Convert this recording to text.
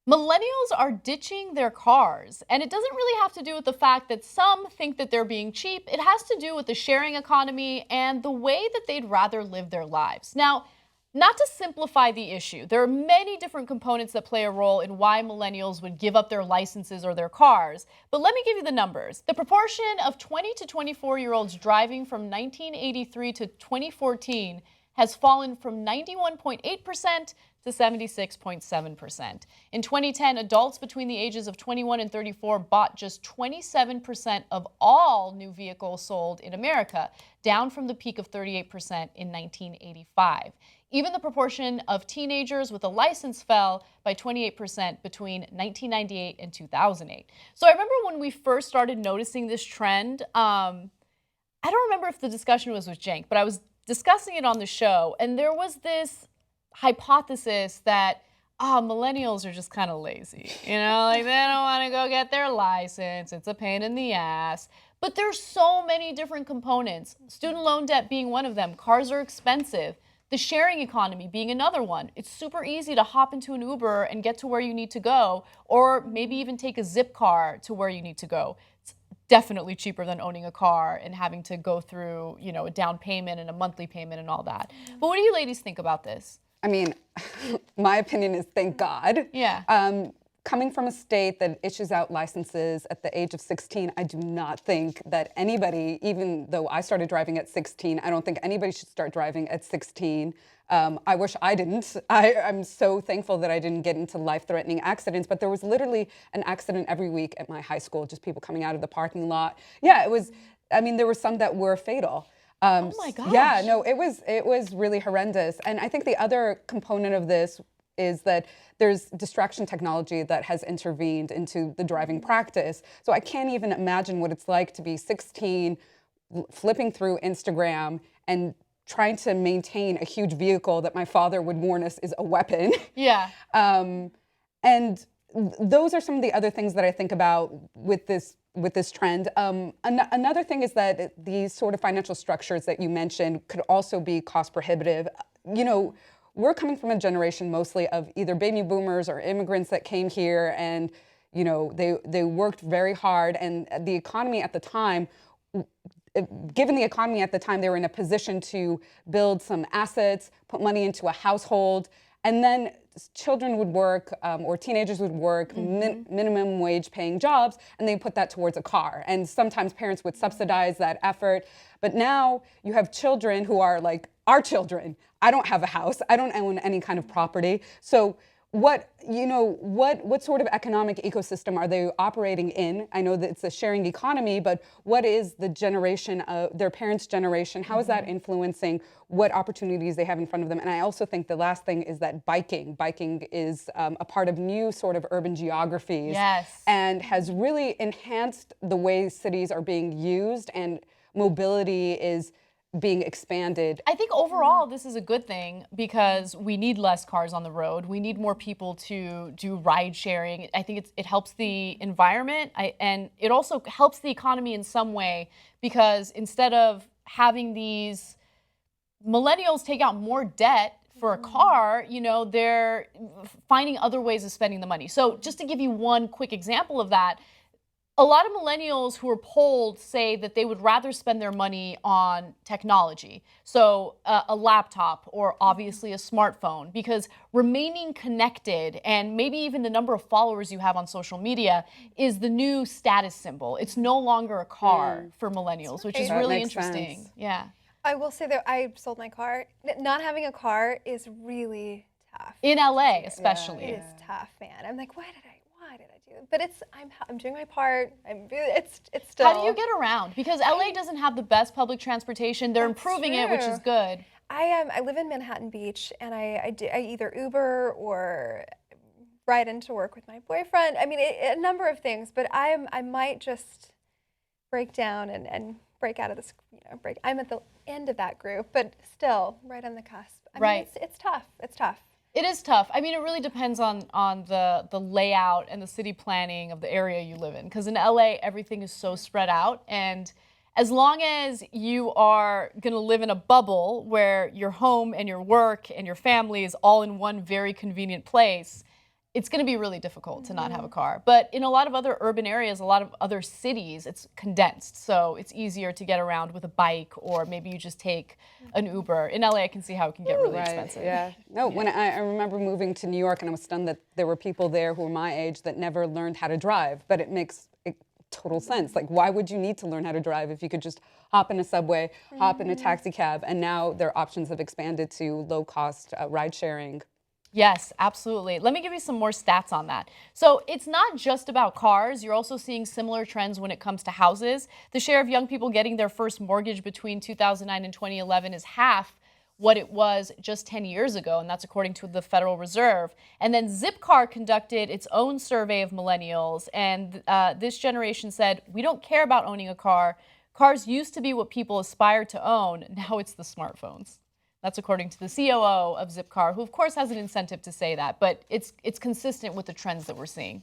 Millennials are ditching their cars, and it doesn't really have to do with the fact that some think that they're being cheap. It has to do with the sharing economy and the way that they'd rather live their lives. Now, not to simplify the issue, there are many different components that play a role in why millennials would give up their licenses or their cars. But let me give you the numbers. The proportion of 20 to 24-year-olds driving from 1983 to 2014 has fallen from 91.8% to 76.7%. In 2010, adults between the ages of 21 and 34 bought just 27% of all new vehicles sold in America, down from the peak of 38% in 1985. Even the proportion of teenagers with a license fell by 28% between 1998 and 2008. So I remember when we first started noticing this trend, I don't remember if the discussion was with Cenk, but I was discussing it on the show, and there was this hypothesis that millennials are just kind of lazy, like they don't want to go get their license, it's a pain in the ass. But there's so many different components, student loan debt being one of them. Cars are expensive, the sharing economy being another one. It's super easy to hop into an Uber and get to where you need to go, or maybe even take a zip car to where you need to go. It's definitely cheaper than owning a car and having to go through, a down payment and a monthly payment and all that. But what do you ladies think about this? I mean, my opinion is thank God. Yeah. Coming from a state that issues out licenses at the age of 16, I do not think that anybody, even though I started driving at 16, I don't think anybody should start driving at 16. I wish I didn't. I'm so thankful that I didn't get into life-threatening accidents, but there was literally an accident every week at my high school, just people coming out of the parking lot. Yeah, there were some that were fatal. Oh my gosh. Yeah, no, it was really horrendous. And I think the other component of this is that there's distraction technology that has intervened into the driving practice. So I can't even imagine what it's like to be 16, flipping through Instagram and trying to maintain a huge vehicle that my father would warn us is a weapon. Yeah. And those are some of the other things that I think about with this trend. Another thing is that these sort of financial structures that you mentioned could also be cost prohibitive. We're coming from a generation mostly of either baby boomers or immigrants that came here, and they worked very hard, and the economy at the time, given the economy at the time, they were in a position to build some assets, put money into a household, and then children would work or teenagers would work minimum wage paying jobs, and they put that towards a car. And sometimes parents would subsidize that effort. But now you have children who are like our children. I don't have a house. I don't own any kind of property. So what sort of economic ecosystem are they operating in? I know that it's a sharing economy, but what is the generation of their parents' generation? How is that influencing what opportunities they have in front of them? And I also think the last thing is that biking is a part of new sort of urban geographies. Yes. And has really enhanced the way cities are being used and mobility is being expanded. I think overall this is a good thing because we need less cars on the road. We need more people to do ride sharing. I think it helps the environment and it also helps the economy in some way because instead of having these millennials take out more debt for a car, they're finding other ways of spending the money. So just to give you one quick example of that, a lot of millennials who are polled say that they would rather spend their money on technology. So a laptop or obviously a smartphone, because remaining connected and maybe even the number of followers you have on social media is the new status symbol. It's no longer a car for millennials, which is really interesting. Sense. Yeah. I will say that I sold my car. Not having a car is really tough. In LA, especially. It is tough, man. I'm like, why did I do it? But I'm doing my part. It's still. How do you get around? Because LA doesn't have the best public transportation. They're improving it, which is good. I live in Manhattan Beach, and I either Uber or ride into work with my boyfriend. I mean, a number of things. But I might just break down and break out of this. I'm at the end of that group, but still right on the cusp. I mean, it's tough. It's tough. It is tough. I mean, it really depends on the layout and the city planning of the area you live in. Because in LA, everything is so spread out. And as long as you are going to live in a bubble where your home and your work and your family is all in one very convenient place, it's going to be really difficult to not have a car. But in a lot of other urban areas, a lot of other cities, it's condensed. So it's easier to get around with a bike, or maybe you just take an Uber. In LA, I can see how it can get really expensive. Yeah. No, when I remember moving to New York, and I was stunned that there were people there who were my age that never learned how to drive. But it makes total sense. Like, why would you need to learn how to drive if you could just hop in a subway, hop in a taxi cab? And now their options have expanded to low-cost ride sharing. Yes, absolutely. Let me give you some more stats on that. So it's not just about cars. You're also seeing similar trends when it comes to houses. The share of young people getting their first mortgage between 2009 and 2011 is half what it was just 10 years ago, and that's according to the Federal Reserve. And then Zipcar conducted its own survey of millennials, and this generation said, we don't care about owning a car. Cars used to be what people aspired to own. Now it's the smartphones. That's according to the COO of Zipcar, who of course has an incentive to say that, but it's consistent with the trends that we're seeing.